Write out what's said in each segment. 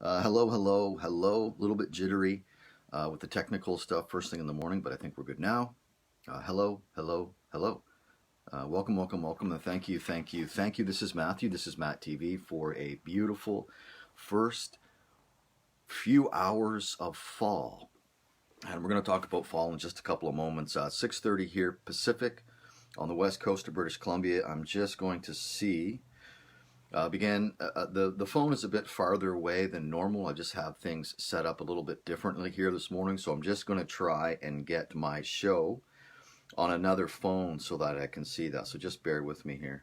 Hello. A little bit jittery with the technical stuff first thing in the morning, but I think we're good now. Hello. Welcome, and thank you. This is Matthew. This is Matt TV for a beautiful first few hours of fall, and we're going to talk about fall in just a couple of moments. 6:30 here Pacific on the west coast of British Columbia. I'm just going to see. The phone is a bit farther away than normal. I just have things set up a little bit differently here this morning, so I'm just going to try and get my show on another phone so that I can see that. So just bear with me here.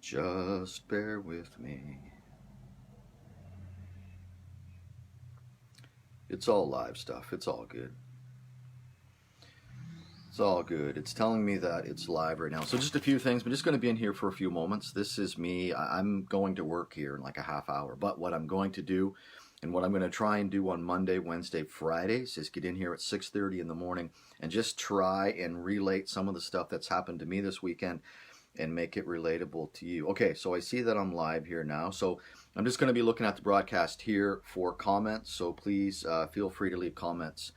Just bear with me. It's all live stuff. It's all good. It's all good. It's telling me that it's live right now. So just a few things. I'm just going to be in here for a few moments. This is me. I'm going to work here in like a half hour. But what I'm going to do and what I'm going to try and do on Monday, Wednesday, Fridays is get in here at 6:30 in the morning and just try and relate some of the stuff that's happened to me this weekend and make it relatable to you. Okay, so I see that I'm live here now. So I'm just going to be looking at the broadcast here for comments. So please feel free to leave comments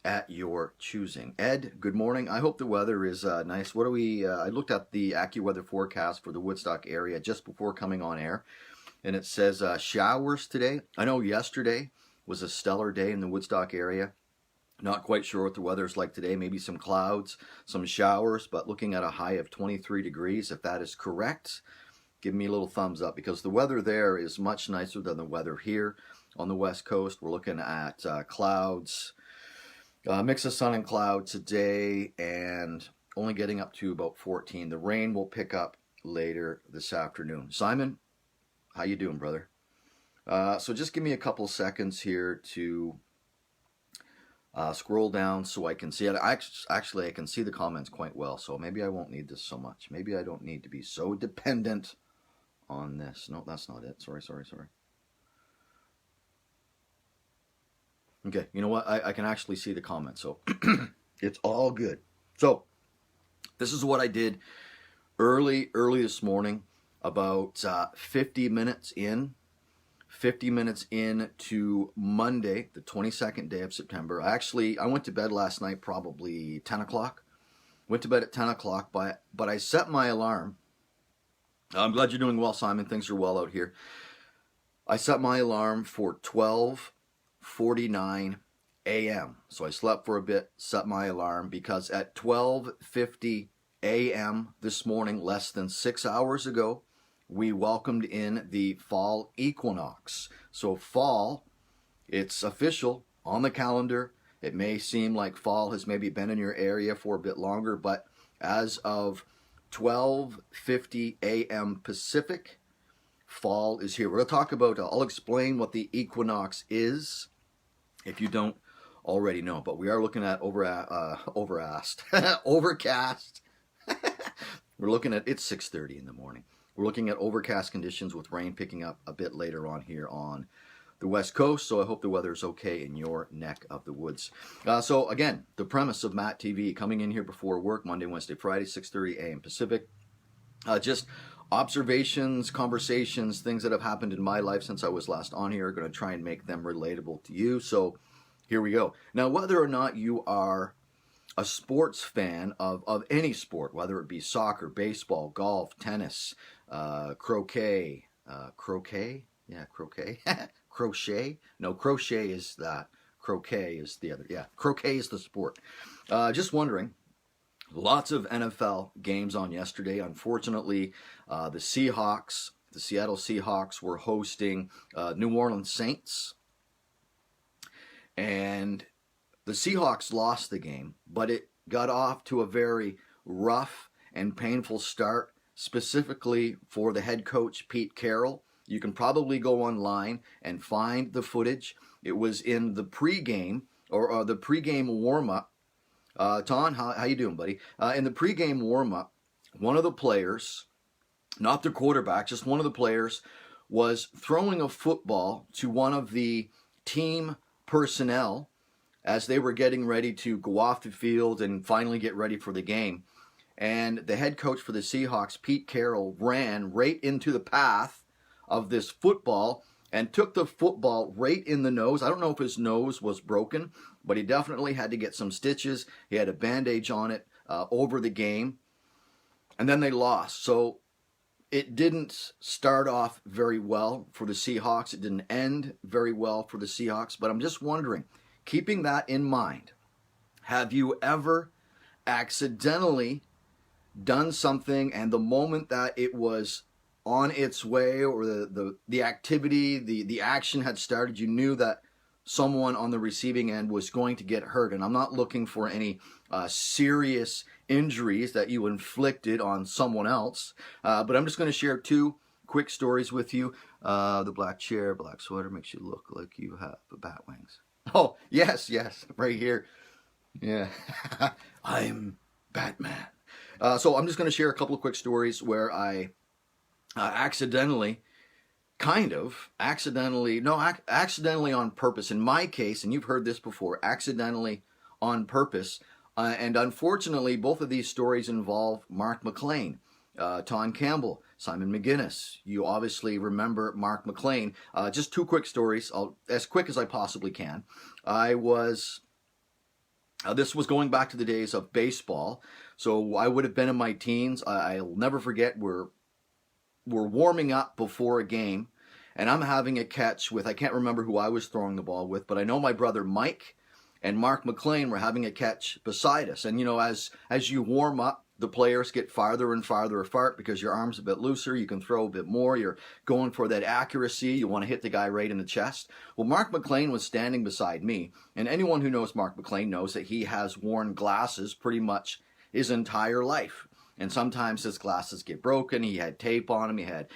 at your choosing. Ed, good morning. I hope the weather is nice. What do we? I looked at the AccuWeather forecast for the Woodstock area just before coming on air, and it says showers today. I know yesterday was a stellar day in the Woodstock area. Not quite sure what the weather's like today. Maybe some clouds, some showers, but looking at a high of 23 degrees. If that is correct, give me a little thumbs up because the weather there is much nicer than the weather here on the West Coast. We're looking at clouds. Mix of sun and cloud today and only getting up to about 14. The rain will pick up later this afternoon. Simon, how you doing, brother? So just give me a couple seconds here to scroll down so I can see it. Actually, I can see the comments quite well, so maybe I won't need this so much. Maybe I don't need to be so dependent on this. No, that's not it. Sorry. Okay, you know what? I can actually see the comments, so it's all good. So this is what I did early this morning, about 50 minutes in to Monday, the 22nd day of September. I went to bed last night probably 10 o'clock. Went to bed at 10 o'clock, but I set my alarm. I'm glad you're doing well, Simon. Things are well out here. I set my alarm for 12:49 a.m. So I slept for a bit, set my alarm, because at 12:50 a.m. this morning, less than 6 hours ago, we welcomed in the fall equinox. So fall, it's official on the calendar. It may seem like fall has maybe been in your area for a bit longer, but as of 12:50 a.m. Pacific, fall is here. We're going to talk about, I'll explain what the equinox is if you don't already know, but we are looking at overcast. We're looking at, it's 6:30 in the morning. We're looking at overcast conditions with rain picking up a bit later on here on the West Coast, so I hope the weather is okay in your neck of the woods. So again, the premise of Matt TV, coming in here before work, Monday, Wednesday, Friday, 6:30 a.m. Pacific. Just observations, conversations, things that have happened in my life since I was last on here. Going to try and make them relatable to you. So here we go. Now, whether or not you are a sports fan of any sport, whether it be soccer, baseball, golf, tennis, croquet, crochet? No, crochet is that. Croquet is the other. Yeah, croquet is the sport. Just wondering. Lots of NFL games on yesterday. Unfortunately, the Seattle Seahawks were hosting New Orleans Saints. And the Seahawks lost the game, but it got off to a very rough and painful start, specifically for the head coach, Pete Carroll. You can probably go online and find the footage. It was in the pregame, or the pregame warm-up. Ton, how you doing, buddy? In the pregame warm-up, one of the players, not the quarterback, just one of the players, was throwing a football to one of the team personnel as they were getting ready to go off the field and finally get ready for the game. And the head coach for the Seahawks, Pete Carroll, ran right into the path of this football and took the football right in the nose. I don't know if his nose was broken, but he definitely had to get some stitches. He had a bandage on it over the game, and then they lost. So it didn't start off very well for the Seahawks. It didn't end very well for the Seahawks, but I'm just wondering, keeping that in mind, have you ever accidentally done something, and the moment that it was on its way, or the activity, the action had started, you knew that someone on the receiving end was going to get hurt? And I'm not looking for any serious injuries that you inflicted on someone else, but I'm just going to share two quick stories with you. The black chair, black sweater makes you look like you have bat wings. Oh, yes, right here. Yeah, I'm Batman. So I'm just going to share a couple of quick stories where I accidentally on purpose, in my case, and you've heard this before, accidentally on purpose. And unfortunately, both of these stories involve Mark McLean, Tom Campbell, Simon McGinnis. You obviously remember Mark McLean. Just two quick stories, as quick as I possibly can. This was going back to the days of baseball, so I would have been in my teens. I'll never forget, we're warming up before a game, and I'm having a catch with, I can't remember who I was throwing the ball with, but I know my brother Mike and Mark McLean were having a catch beside us. And, you know, as you warm up, the players get farther and farther apart because your arm's a bit looser. You can throw a bit more. You're going for that accuracy. You want to hit the guy right in the chest. Well, Mark McLean was standing beside me. And anyone who knows Mark McLean knows that he has worn glasses pretty much his entire life. And sometimes his glasses get broken. He had tape on him. He had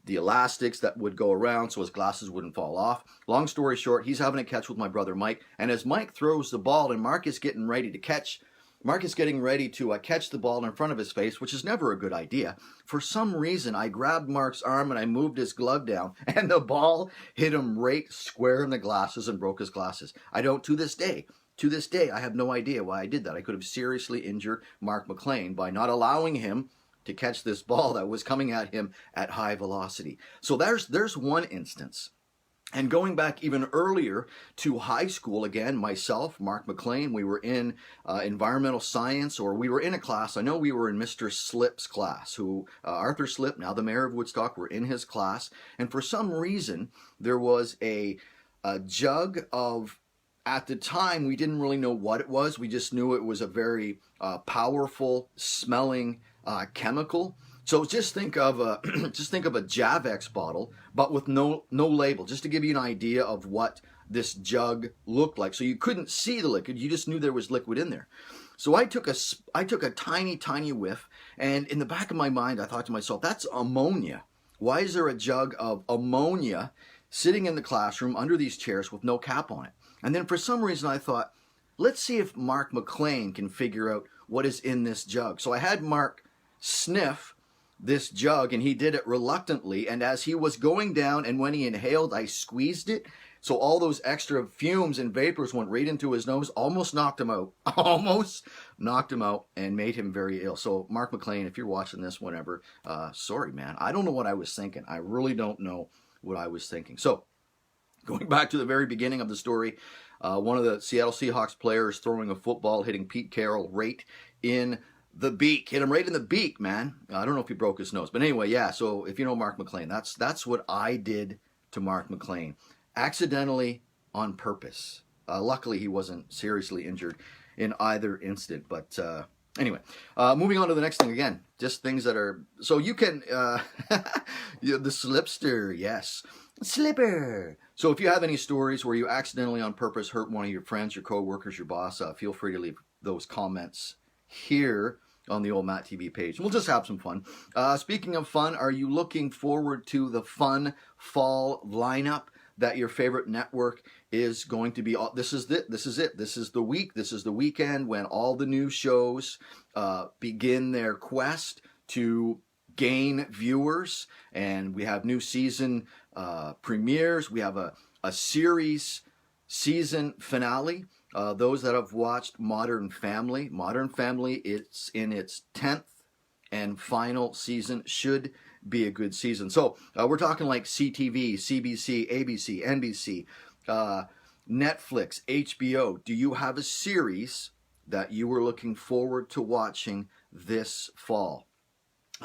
the elastics that would go around so his glasses wouldn't fall off. Long story short, he's having a catch with my brother Mike. And as Mike throws the ball and Mark is getting ready to catch the ball in front of his face, which is never a good idea. For some reason, I grabbed Mark's arm and I moved his glove down, and the ball hit him right square in the glasses and broke his glasses. To this day, I have no idea why I did that. I could have seriously injured Mark McLean by not allowing him to catch this ball that was coming at him at high velocity. So there's one instance. And going back even earlier to high school, again, myself, Mark McLean, we were in environmental science, or we were in a class. I know we were in Mr. Slip's class, Arthur Slip, now the mayor of Woodstock, were in his class. And for some reason, there was a jug of, at the time, we didn't really know what it was. We just knew it was a very powerful smelling chemical. So just think of a Javex bottle, but with no label, just to give you an idea of what this jug looked like. So you couldn't see the liquid, you just knew there was liquid in there. So I took a tiny whiff, and in the back of my mind, I thought to myself, that's ammonia. Why is there a jug of ammonia sitting in the classroom under these chairs with no cap on it? And then for some reason I thought, let's see if Mark McLean can figure out what is in this jug. So I had Mark sniff this jug, and he did it reluctantly, and as he was going down and when he inhaled, I squeezed it, so all those extra fumes and vapors went right into his nose, almost knocked him out and made him very ill. So Mark McLean, if you're watching this, whenever, sorry man, I don't know what I was thinking. I really don't know what I was thinking. So going back to the very beginning of the story, one of the Seattle Seahawks players throwing a football, hitting Pete Carroll right in the beak. Hit him right in the beak, man. I don't know if he broke his nose. But anyway, yeah, so if you know Mark McLean, that's what I did to Mark McLean. Accidentally, on purpose. Luckily, he wasn't seriously injured in either instant. But anyway, moving on to the next thing again. Just things that are... So you can... the slipster, yes. Slipper. So if you have any stories where you accidentally on purpose hurt one of your friends, your co-workers, your boss, feel free to leave those comments here on the old MattTv page. We'll just have some fun. Speaking of fun, are you looking forward to the fun fall lineup that your favorite network is going to be? This is it. This is the week. This is the weekend when all the new shows begin their quest to gain viewers, and we have new season premieres. We have a series season finale. Those that have watched Modern Family, it's in its 10th and final season, should be a good season. So we're talking like CTV, CBC, ABC, NBC, Netflix, HBO. Do you have a series that you were looking forward to watching this fall?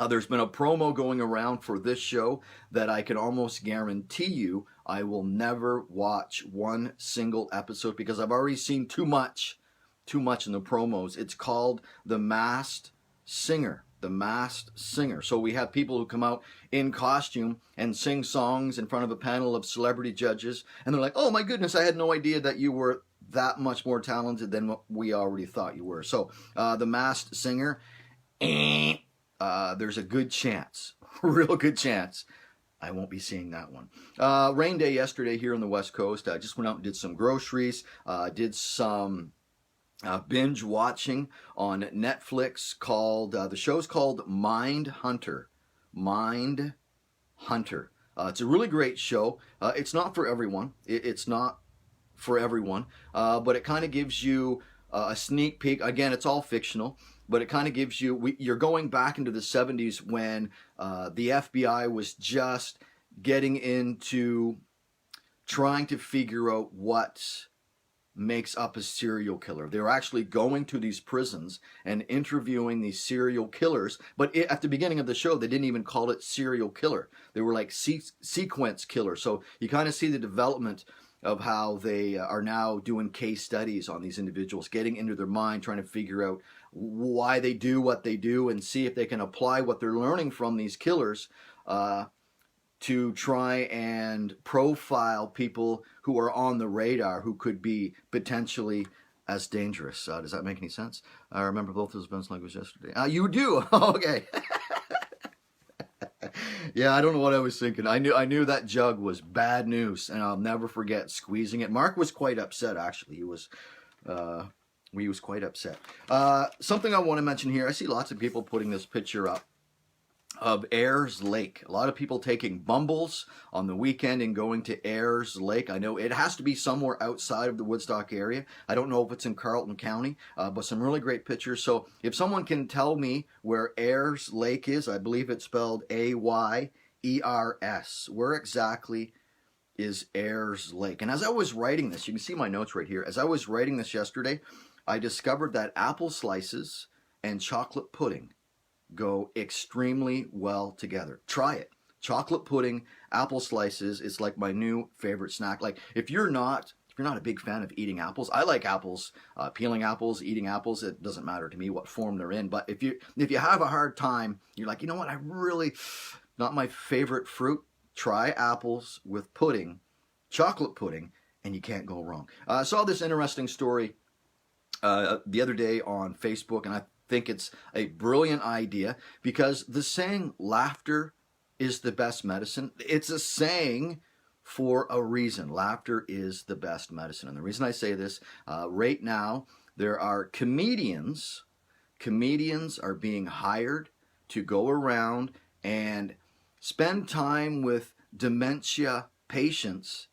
There's been a promo going around for this show that I can almost guarantee you I will never watch one single episode because I've already seen too much in the promos. It's called The Masked Singer. The Masked Singer. So we have people who come out in costume and sing songs in front of a panel of celebrity judges, and they're like, oh my goodness, I had no idea that you were that much more talented than what we already thought you were. So The Masked Singer, there's a good chance, real good chance, I won't be seeing that one. Rain day yesterday here on the West Coast. I just went out and did some groceries, did some binge watching on Netflix called, the show's called Mind Hunter. Mind Hunter. It's a really great show. It's not for everyone. It's not for everyone, but it kind of gives you a sneak peek. Again, it's all fictional, but it kind of gives you, you're going back into the 70s when the FBI was just getting into trying to figure out what makes up a serial killer. They were actually going to these prisons and interviewing these serial killers, but at the beginning of the show, they didn't even call it serial killer. They were like sequence killer. So you kind of see the development of how they are now doing case studies on these individuals, getting into their mind, trying to figure out why they do what they do and see if they can apply what they're learning from these killers to try and profile people who are on the radar who could be potentially as dangerous. Does that make any sense? I remember both those events like it was yesterday. You do? Okay. Yeah, I don't know what I was thinking. I knew that jug was bad news, and I'll never forget squeezing it. Mark was quite upset, actually. He was quite upset. Something I want to mention here, I see lots of people putting this picture up of Ayers Lake. A lot of people taking bumbles on the weekend and going to Ayers Lake. I know it has to be somewhere outside of the Woodstock area. I don't know if it's in Carleton County, but some really great pictures. So if someone can tell me where Ayers Lake is, I believe it's spelled Ayers. Where exactly is Ayers Lake? And as I was writing this, you can see my notes right here. As I was writing this yesterday, I discovered that apple slices and chocolate pudding go extremely well together. Try it. Chocolate pudding, apple slices is like my new favorite snack. Like if you're not a big fan of eating apples, I like apples, peeling apples, eating apples. It doesn't matter to me what form they're in. But if you have a hard time, you're like, you know what, I really, not my favorite fruit. Try apples with pudding, chocolate pudding, and you can't go wrong. I saw this interesting story the other day on Facebook, and I think it's a brilliant idea because the saying laughter is the best medicine, it's a saying for a reason. Laughter is the best medicine. And the reason I say this, right now there are comedians are being hired to go around and spend time with dementia patients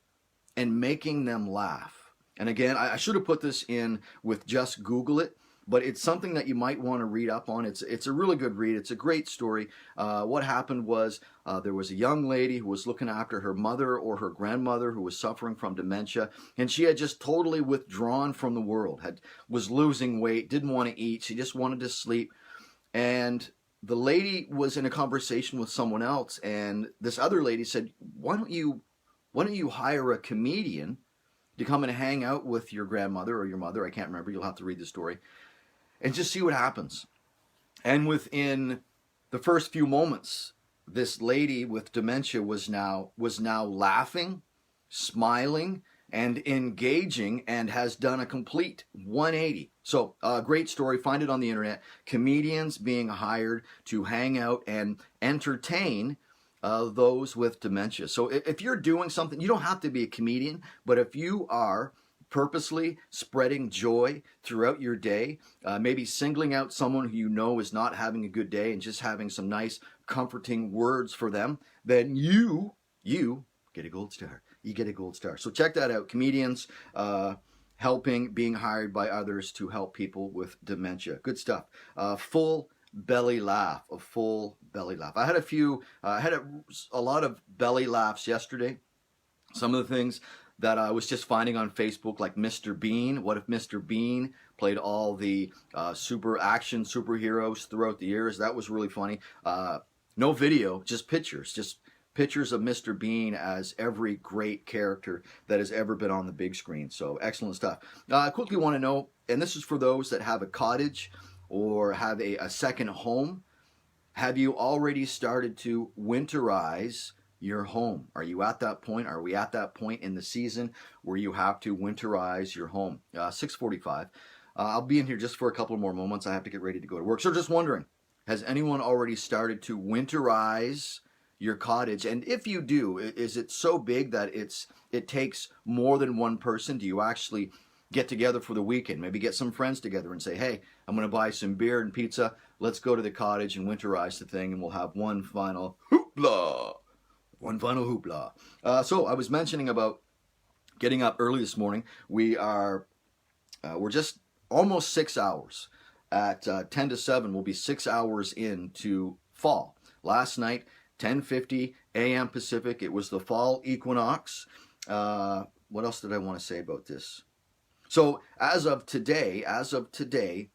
and making them laugh. And again, I should have put this in with just Google it, but it's something that you might want to read up on. It's a really good read. It's a great story. What happened was there was a young lady who was looking after her mother or her grandmother who was suffering from dementia, and she had just totally withdrawn from the world, was losing weight, didn't want to eat, she just wanted to sleep. And the lady was in a conversation with someone else, and this other lady said, why don't you hire a comedian to come and hang out with your grandmother or your mother? I can't remember. You'll have to read the story. And just see what happens. And within the first few moments, this lady with dementia was now laughing, smiling, and engaging, and has done a complete 180. So, great story. Find it on the internet. Comedians being hired to hang out and entertain those with dementia. So if you're doing something, you don't have to be a comedian, but if you are purposely spreading joy throughout your day, maybe singling out someone who you know is not having a good day and just having some nice comforting words for them, then you get a gold star. You get a gold star. So check that out. Comedians being hired by others to help people with dementia. Good stuff. Full belly laugh, a full belly laugh. I had a lot of belly laughs yesterday. Some of the things that I was just finding on Facebook, like Mr. Bean. What if Mr. Bean played all the super action superheroes throughout the years? That was really funny. No video, just pictures of Mr. Bean as every great character that has ever been on the big screen. So excellent stuff. I quickly want to know, and this is for those that have a cottage or have a second home, have you already started to winterize your home? Are you at that point? Are we at that point in the season where you have to winterize your home? 6:45. I'll be in here just for a couple more moments. I have to get ready to go to work. So just wondering, has anyone already started to winterize your cottage? And if you do, is it so big that it takes more than one person? Do you actually get together for the weekend? Maybe get some friends together and say, hey, I'm going to buy some beer and pizza. Let's go to the cottage and winterize the thing, and we'll have one final hoopla. One final hoopla. So I was mentioning about getting up early this morning. We're just almost 6 hours. At 10 to 7, we'll be 6 hours into fall. Last night, 10:50 a.m. Pacific, it was the fall equinox. What else did I want to say about this? So as of today,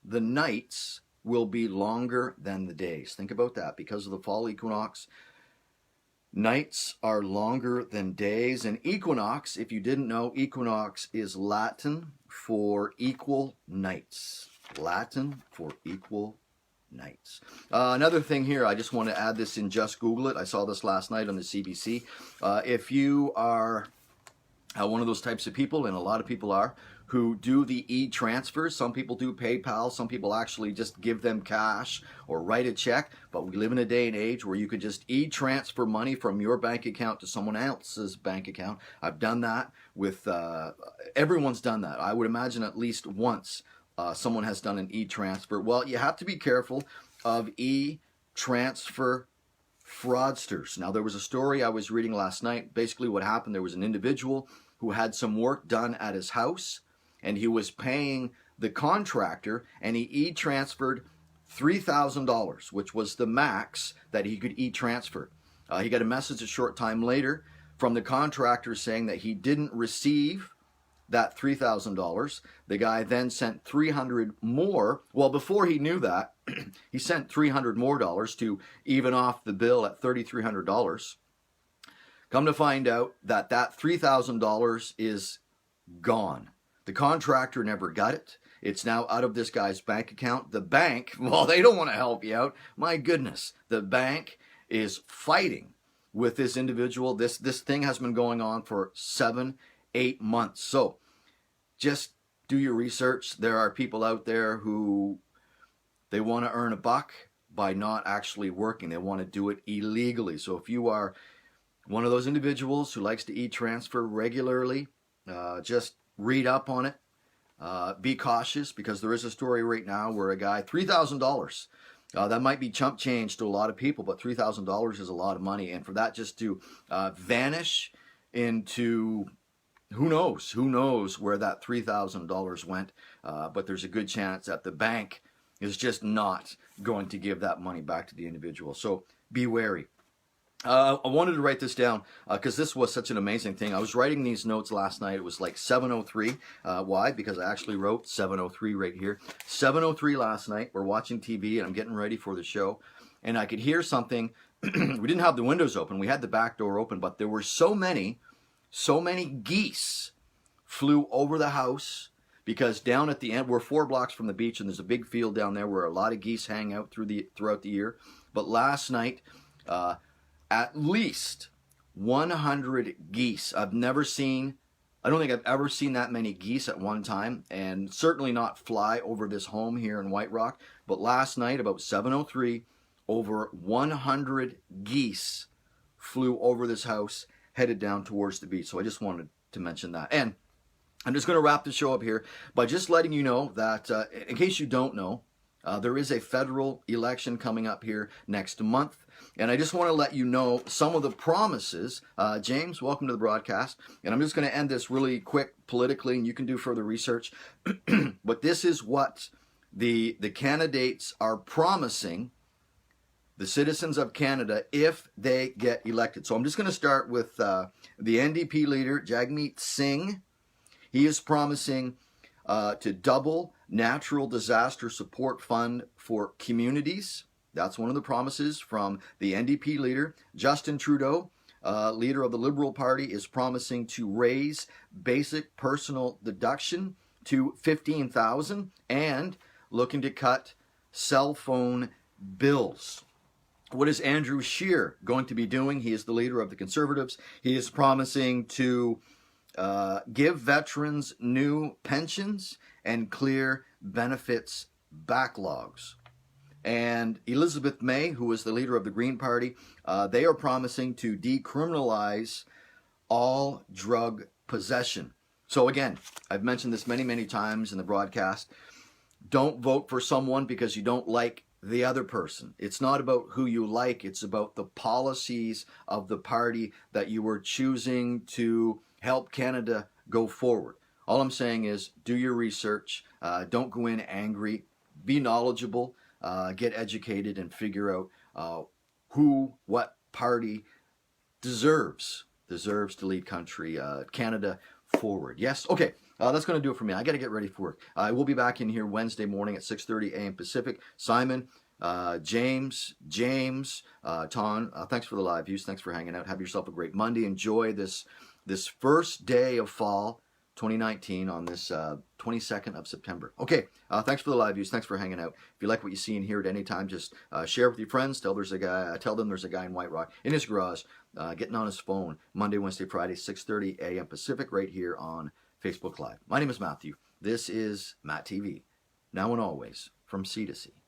the nights will be longer than the days. Think about that. Because of the fall equinox, nights are longer than days. And equinox, if you didn't know, equinox is Latin for equal nights. Latin for equal nights. Another thing here, I just want to add this in Just Google It. I saw this last night on the CBC. If you are one of those types of people, and a lot of people are, who do the e-transfers. Some people do PayPal. Some people actually just give them cash or write a check. But we live in a day and age where you can just e-transfer money from your bank account to someone else's bank account. I've done that with, everyone's done that. I would imagine at least once someone has done an e-transfer. Well, you have to be careful of e-transfer fraudsters. Now, there was a story I was reading last night. Basically what happened, there was an individual who had some work done at his house, and he was paying the contractor, and he e-transferred $3,000, which was the max that he could e-transfer. He got a message a short time later from the contractor saying that he didn't receive that $3,000. The guy then sent $300 more. Well, before he knew that, he sent $300 more to even off the bill at $3,300. Come to find out that $3,000 is gone. The contractor never got it. It's now out of this guy's bank account. The bank, well, they don't want to help you out. My goodness, the bank is fighting with this individual. This thing has been going on for 7-8 months. So just do your research. There are people out there who they want to earn a buck by not actually working. They want to do it illegally. So if you are one of those individuals who likes to e-transfer regularly, just read up on it. Be cautious, because there is a story right now where a guy, $3,000, that might be chump change to a lot of people, but $3,000 is a lot of money. And for that just to vanish into who knows where that $3,000 went. But there's a good chance that the bank is just not going to give that money back to the individual. So be wary. I wanted to write this down because this was such an amazing thing. I was writing these notes last night. It was like 7:03. Why? Because I actually wrote 7:03 right here. 7:03 last night. We're watching TV and I'm getting ready for the show. And I could hear something. We didn't have the windows open. We had the back door open. But there were so many geese flew over the house. Because down at the end, we're 4 blocks from the beach. And there's a big field down there where a lot of geese hang out throughout the year. But last night, at least 100 geese. I don't think I've ever seen that many geese at one time, and certainly not fly over this home here in White Rock. But last night, about 7:03, over 100 geese flew over this house, headed down towards the beach. So I just wanted to mention that. And I'm just going to wrap the show up here by just letting you know that, in case you don't know, there is a federal election coming up here next month. And I just want to let you know some of the promises. James, welcome to the broadcast. And I'm just going to end this really quick politically, and you can do further research. But this is what the candidates are promising the citizens of Canada if they get elected. So I'm just going to start with the NDP leader, Jagmeet Singh. He is promising to double natural disaster support fund for communities. That's one of the promises from the NDP leader. Justin Trudeau, leader of the Liberal Party, is promising to raise basic personal deduction to $15,000 and looking to cut cell phone bills. What is Andrew Scheer going to be doing? He is the leader of the Conservatives. He is promising to give veterans new pensions and clear benefits backlogs. And Elizabeth May, who is the leader of the Green Party, they are promising to decriminalize all drug possession. So again, I've mentioned this many, many times in the broadcast. Don't vote for someone because you don't like the other person. It's not about who you like. It's about the policies of the party that you are choosing to help Canada go forward. All I'm saying is do your research. Don't go in angry. Be knowledgeable. Get educated and figure out what party deserves to lead Canada forward. Yes? Okay. That's going to do it for me. I got to get ready for work. I will be back in here Wednesday morning at 6:30 a.m. Pacific. Simon, James, Ton, thanks for the live views. Thanks for hanging out. Have yourself a great Monday. Enjoy this first day of fall 2019 on this 22nd of September. Okay, thanks for the live views. Thanks for hanging out. If you like what you see and hear at any time, just share with your friends. Tell them there's a guy in White Rock in his garage getting on his phone Monday, Wednesday, Friday, 6:30 a.m. Pacific, right here on Facebook Live. My name is Matthew. This is Matt TV. Now and always, from sea to sea.